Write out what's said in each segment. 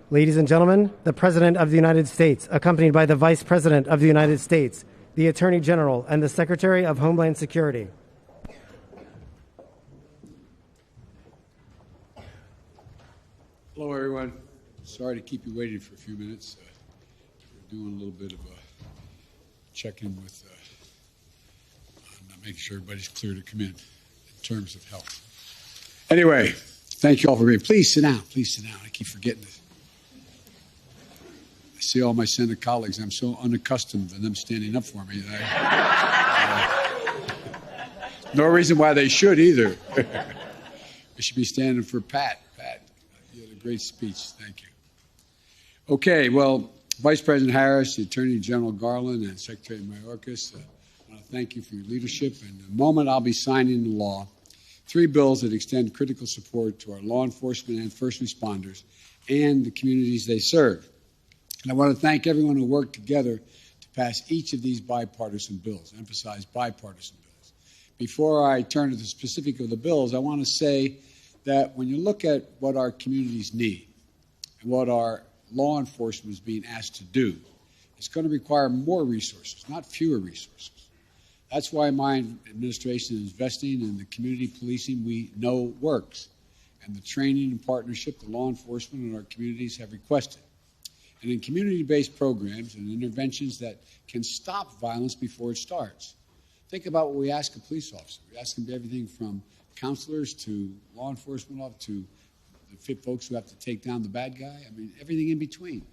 Ladies and gentlemen, the President of the United States, accompanied by the Vice President of the United States, the Attorney General, and the Secretary of Homeland Security. Hello, everyone. Sorry to keep you waiting for a few minutes. We're doing a little bit of a check-in with making sure everybody's clear to come in terms of health. Anyway, thank you all for being. Please sit down. Please sit down. I keep forgetting this. I see all my Senate colleagues. I'm so unaccustomed to them standing up for me. No reason why they should either. They should be standing for Pat. Pat, you had a great speech. Thank you. Okay, well, Vice President Harris, the Attorney General Garland, and Secretary Mayorkas, I want to thank you for your leadership. In a moment, I'll be signing into law 3 bills that extend critical support to our law enforcement and first responders and the communities they serve. And I want to thank everyone who worked together to pass each of these bipartisan bills, emphasize bipartisan bills. Before I turn to the specific of the bills, I want to say that when you look at what our communities need and what our law enforcement is being asked to do, it's going to require more resources, not fewer resources. That's why my administration is investing in the community policing we know works and the training and partnership the law enforcement and our communities have requested, and in community-based programs and interventions that can stop violence before it starts. Think about what we ask a police officer. We ask them everything from counselors to law enforcement officers to the fit folks who have to take down the bad guy. I mean, everything in between.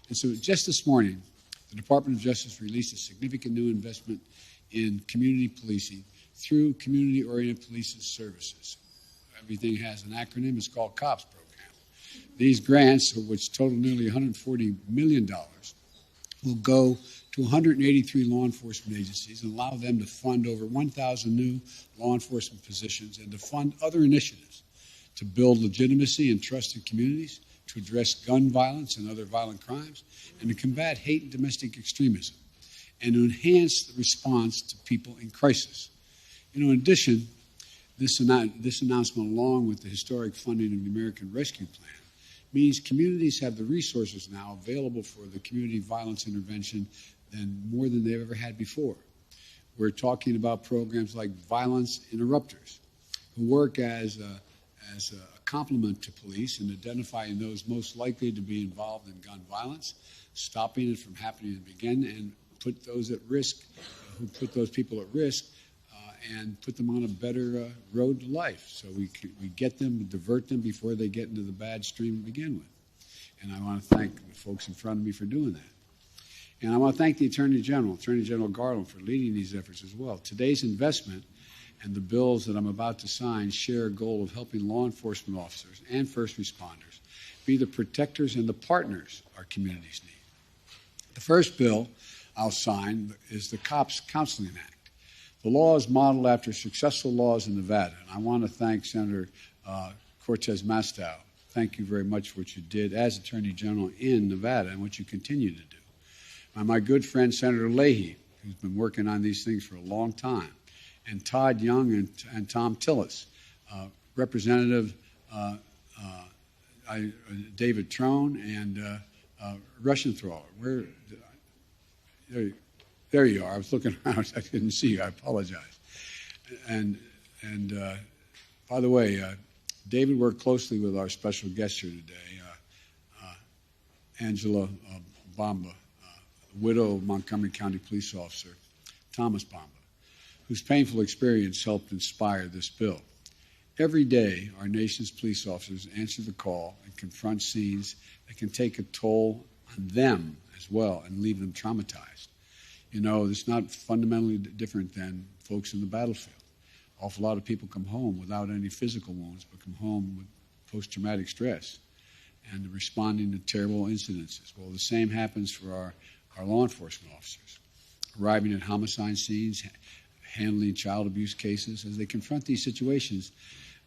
And so just this morning, the Department of Justice released a significant new investment in community policing through community-oriented police services. Everything has an acronym. It's called COPS program. These grants, which total nearly $140 million, will go to 183 law enforcement agencies and allow them to fund over 1,000 new law enforcement positions and to fund other initiatives to build legitimacy and trust in communities, to address gun violence and other violent crimes, and to combat hate and domestic extremism, and to enhance the response to people in crisis. In addition, this announcement, along with the historic funding of the American Rescue Plan, means communities have the resources now available for the community violence intervention more than they've ever had before. We're talking about programs like violence interrupters, who work as a complement to police in identifying those most likely to be involved in gun violence, stopping it from happening to begin, and put those at risk, who put those people at risk, and put them on a better road to life. So we get them, divert them before they get into the bad stream to begin with. And I want to thank the folks in front of me for doing that. And I want to thank the Attorney General Garland, for leading these efforts as well. Today's investment and the bills that I'm about to sign share a goal of helping law enforcement officers and first responders be the protectors and the partners our communities need. The first bill I'll sign is the COPS Counseling Act. The law is modeled after successful laws in Nevada, and I want to thank Senator Cortez Masto. Thank you very much for what you did as Attorney General in Nevada and what you continue to do. My good friend Senator Leahy, who's been working on these things for a long time, and Todd Young and Tom Tillis, Representative David Trone, and Russian Thaler. There you are. I was looking around. I didn't see you. I apologize. And by the way, David worked closely with our special guest here today, Angela Bamba, widow of Montgomery County police officer Thomas Bamba, whose painful experience helped inspire this bill. Every day, our nation's police officers answer the call and confront scenes that can take a toll on them as well and leave them traumatized. It's not fundamentally different than folks in the battlefield. An awful lot of people come home without any physical wounds, but come home with post-traumatic stress and responding to terrible incidences. Well, the same happens for our law enforcement officers, arriving at homicide scenes, handling child abuse cases. As they confront these situations,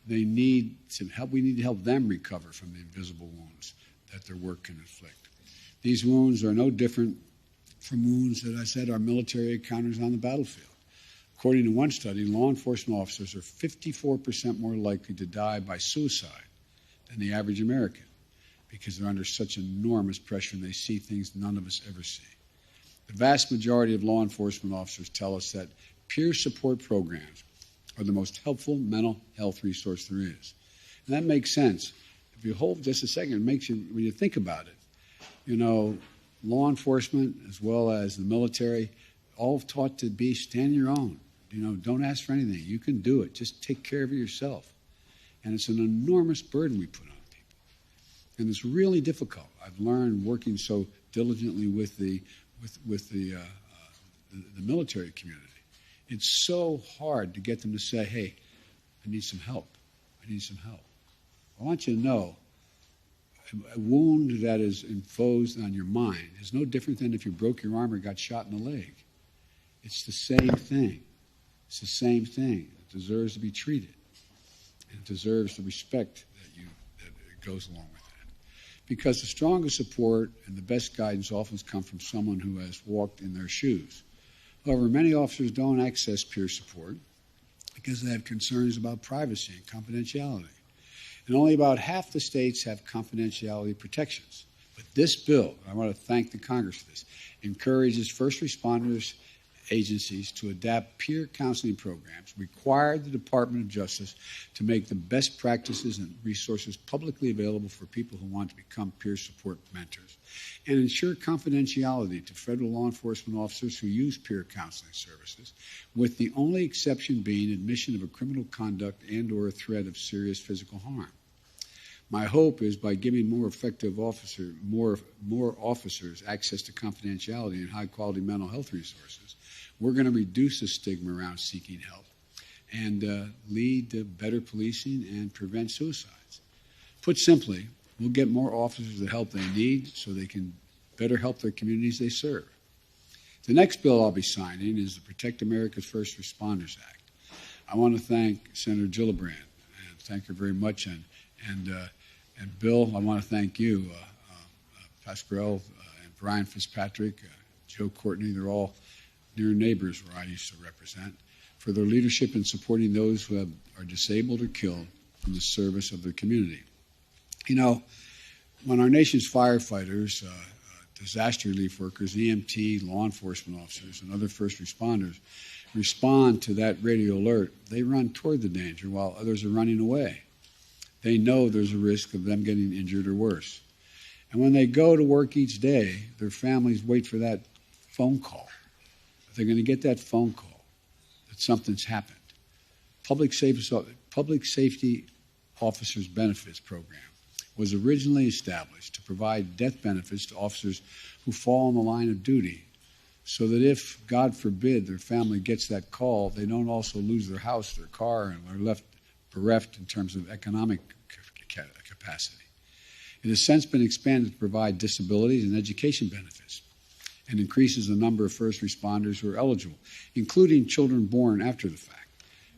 we need to help them recover from the invisible wounds that their work can inflict. These wounds are no different from wounds that I said our military encounters on the battlefield. According to one study, law enforcement officers are 54% more likely to die by suicide than the average American. because they're under such enormous pressure and they see things none of us ever see. The vast majority of law enforcement officers tell us that peer support programs are the most helpful mental health resource there is. And that makes sense. If you hold just a second, it makes you, when you think about it, you know, law enforcement as well as the military, all taught to be stand your own. You know, don't ask for anything. You can do it. Just take care of it yourself. And it's an enormous burden we put on people. And it's really difficult. I've learned working so diligently with the military community. It's so hard to get them to say, hey, I need some help. I need some help. I want you to know a wound that is imposed on your mind is no different than if you broke your arm or got shot in the leg. It's the same thing. It's the same thing. It deserves to be treated. And it deserves the respect that goes along with that. Because the strongest support and the best guidance often come from someone who has walked in their shoes. However, many officers don't access peer support because they have concerns about privacy and confidentiality. And only about half the states have confidentiality protections. But this bill, I want to thank the Congress for this, encourages first responders agencies to adapt peer counseling programs, require the Department of Justice to make the best practices and resources publicly available for people who want to become peer support mentors, and ensure confidentiality to federal law enforcement officers who use peer counseling services, with the only exception being admission of a criminal conduct and or a threat of serious physical harm. My hope is by giving more officers access to confidentiality and high-quality mental health resources, we're going to reduce the stigma around seeking help and lead to better policing and prevent suicides. Put simply, we'll get more officers the help they need so they can better help their communities they serve. The next bill I'll be signing is the Protect America's First Responders Act. I want to thank Senator Gillibrand, and thank her very much, and Bill, I want to thank you, Pasquale and Brian Fitzpatrick, Joe Courtney. They're all near neighbors where I used to represent, for their leadership in supporting those who are disabled or killed in the service of their community. You know, when our nation's firefighters, disaster relief workers, EMT, law enforcement officers, and other first responders respond to that radio alert, they run toward the danger while others are running away. They know there's a risk of them getting injured or worse. And when they go to work each day, their families wait for that phone call. They're going to get that phone call that something's happened. Public Safety Officers Benefits Program was originally established to provide death benefits to officers who fall on the line of duty, so that if, God forbid, their family gets that call, they don't also lose their house, their car, and are left bereft in terms of economic capacity. It has since been expanded to provide disabilities and education benefits, and increases the number of first responders who are eligible, including children born after the fact.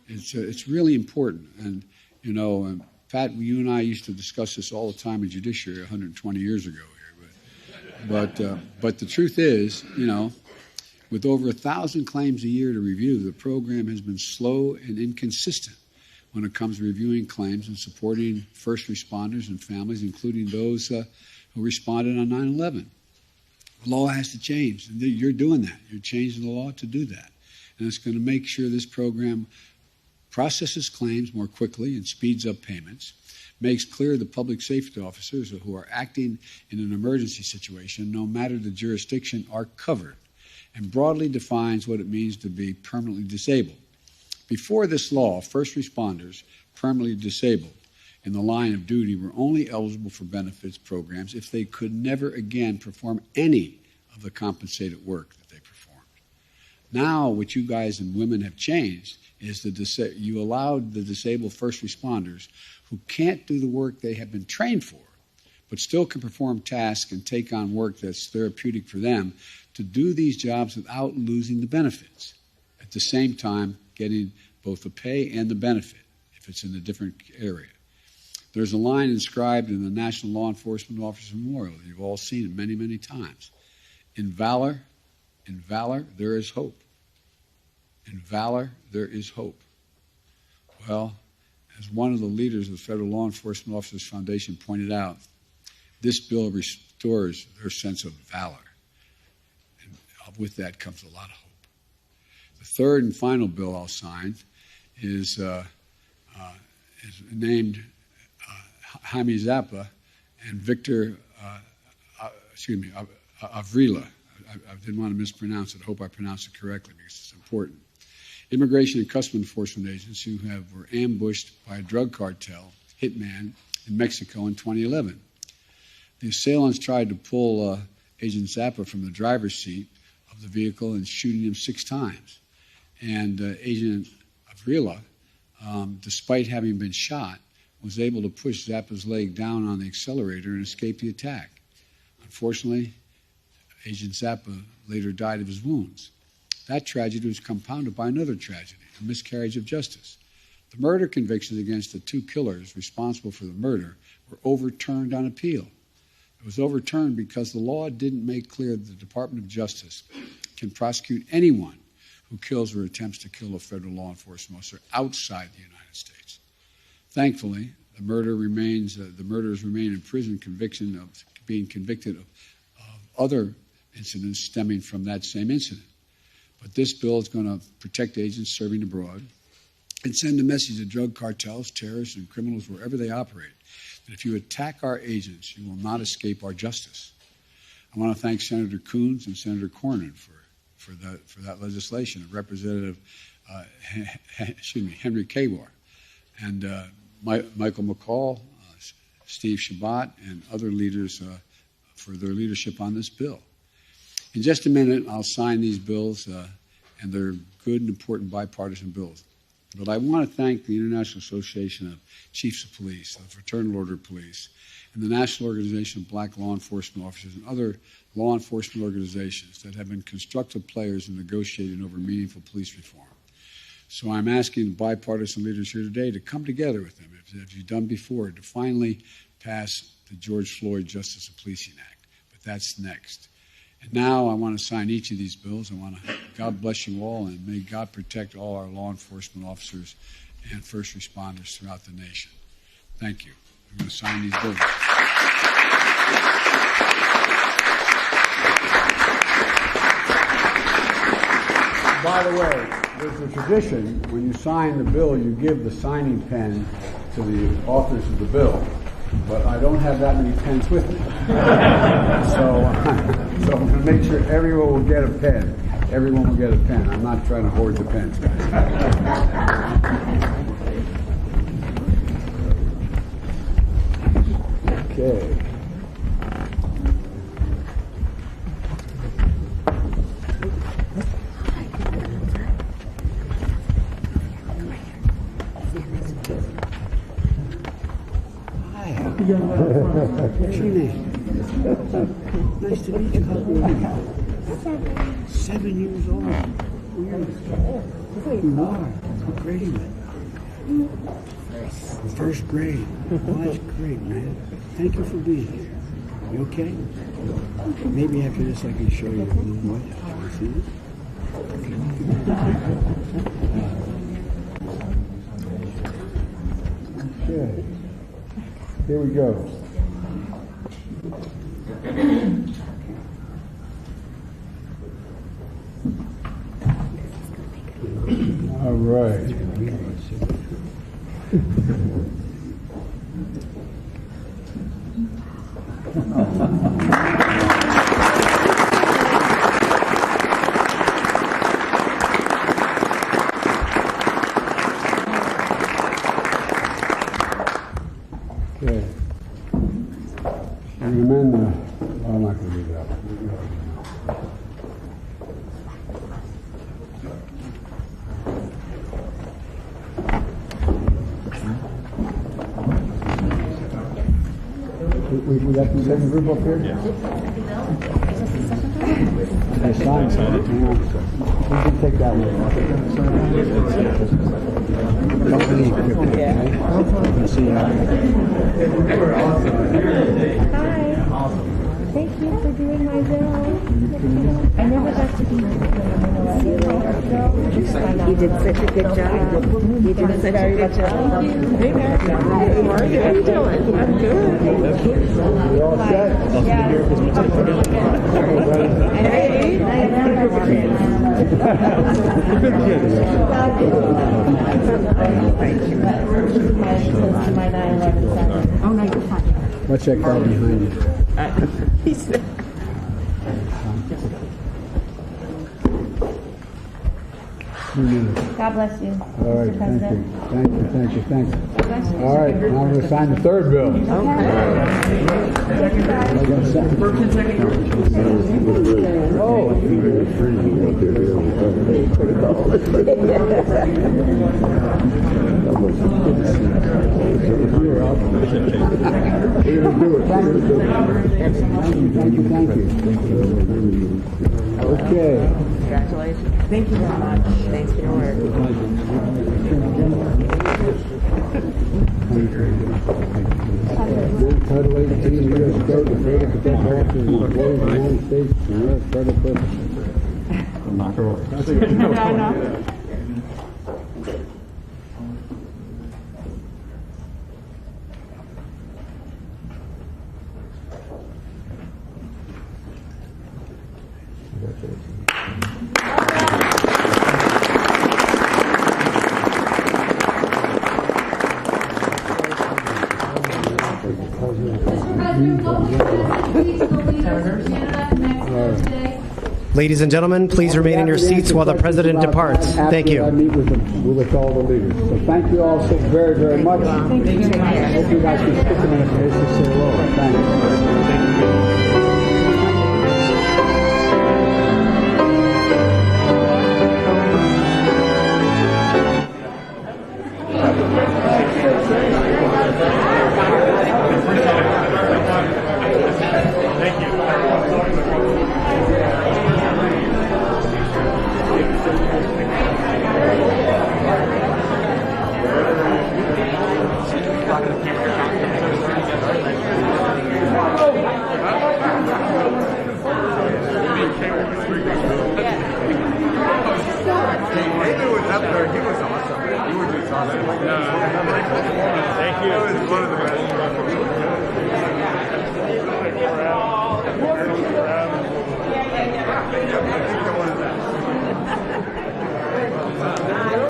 It's really important. And, you know, Pat, you and I used to discuss this all the time in Judiciary 120 years ago here. But the truth is, you know, with over 1,000 claims a year to review, the program has been slow and inconsistent when it comes to reviewing claims and supporting first responders and families, including those who responded on 9/11. The law has to change, and you're doing that. You're changing the law to do that. And it's going to make sure this program processes claims more quickly and speeds up payments, makes clear the public safety officers who are acting in an emergency situation, no matter the jurisdiction, are covered, and broadly defines what it means to be permanently disabled. Before this law, first responders permanently disabled in the line of duty were only eligible for benefits programs if they could never again perform any of the compensated work that they performed. Now, what you guys and women have changed is you allowed the disabled first responders who can't do the work they have been trained for, but still can perform tasks and take on work that's therapeutic for them, to do these jobs without losing the benefits, at the same time getting both the pay and the benefit if it's in a different area. There's a line inscribed in the National Law Enforcement Officer Memorial that you've all seen it many, many times. In valor, there is hope. In valor, there is hope. Well, as one of the leaders of the Federal Law Enforcement Officers Foundation pointed out, This bill restores their sense of valor. And with that comes a lot of hope. The third and final bill I'll sign is named Jaime Zapata and Victor, Avila. I didn't want to mispronounce it. I hope I pronounced it correctly because it's important. Immigration and Customs Enforcement agents who were ambushed by a drug cartel hitman in Mexico in 2011. The assailants tried to pull Agent Zappa from the driver's seat of the vehicle and shooting him 6 times. And Agent Avila, despite having been shot, was able to push Zappa's leg down on the accelerator and escape the attack. Unfortunately, Agent Zappa later died of his wounds. That tragedy was compounded by another tragedy, a miscarriage of justice. The murder convictions against the 2 killers responsible for the murder were overturned on appeal. It was overturned because the law didn't make clear that the Department of Justice can prosecute anyone who kills or attempts to kill a federal law enforcement officer outside the United States. Thankfully, the murderers remain in prison, being convicted of other incidents stemming from that same incident. But this bill is going to protect agents serving abroad and send a message to drug cartels, terrorists, and criminals wherever they operate that if you attack our agents, you will not escape our justice. I want to thank Senator Coons and Senator Cornyn for that legislation, and Representative Henry Kawar, and Michael McCall, Steve Shabbat, and other leaders for their leadership on this bill. In just a minute, I'll sign these bills, and they're good and important bipartisan bills. But I want to thank the International Association of Chiefs of Police, the Fraternal Order of Police, and the National Organization of Black Law Enforcement Officers and other law enforcement organizations that have been constructive players in negotiating over meaningful police reform. So I'm asking the bipartisan leaders here today to come together with them, as you've done before, to finally pass the George Floyd Justice of Policing Act. But that's next. And now I want to sign each of these bills. I want to, God bless you all, and may God protect all our law enforcement officers and first responders throughout the nation. Thank you. I'm going to sign these bills. By the way, there's a tradition, when you sign the bill, you give the signing pen to the authors of the bill. But I don't have that many pens with me. So I'm going to make sure everyone will get a pen. Everyone will get a pen. I'm not trying to hoard the pens, guys. Okay. What's your name? Nice to meet you. How old are you? 7 years old. Weird. You are. What grade are you in? First grade. Oh, that's great, man. Thank you for being here. You okay? Maybe after this I can show you a little more. See this? Okay. Here we go. All right. Okay. I'm going to amend I'm not going to do that. We got the second group up here? Yeah. They signed it. We can take that one. Don't leave quickly, okay? See you. Hi. Thank you for doing my bill. I never got to do this. You did such a good job. You did such a good job. Hey, Mary. Hey, Marty, how you doing? I'm good. You're all set? I'll be here because we take photos. Hey. Oh, no, you're fine. Watch that car behind you. God bless you, All right, Mr. President. thank you. All right, now we're going to sign the third bill. Thank you. Okay. Congratulations. Thank you very much. Thanks for your work. Title 18, U.S. Code, the freedom to protect officers and employees of the United States and other federal purposes. Knock her over. Ladies and gentlemen, please remain in your seats while the President departs. Thank you. I meet with all the leaders. So thank you all so very, very much. Thank you. I hope you guys can stick a minute for this to say hello. Thank you.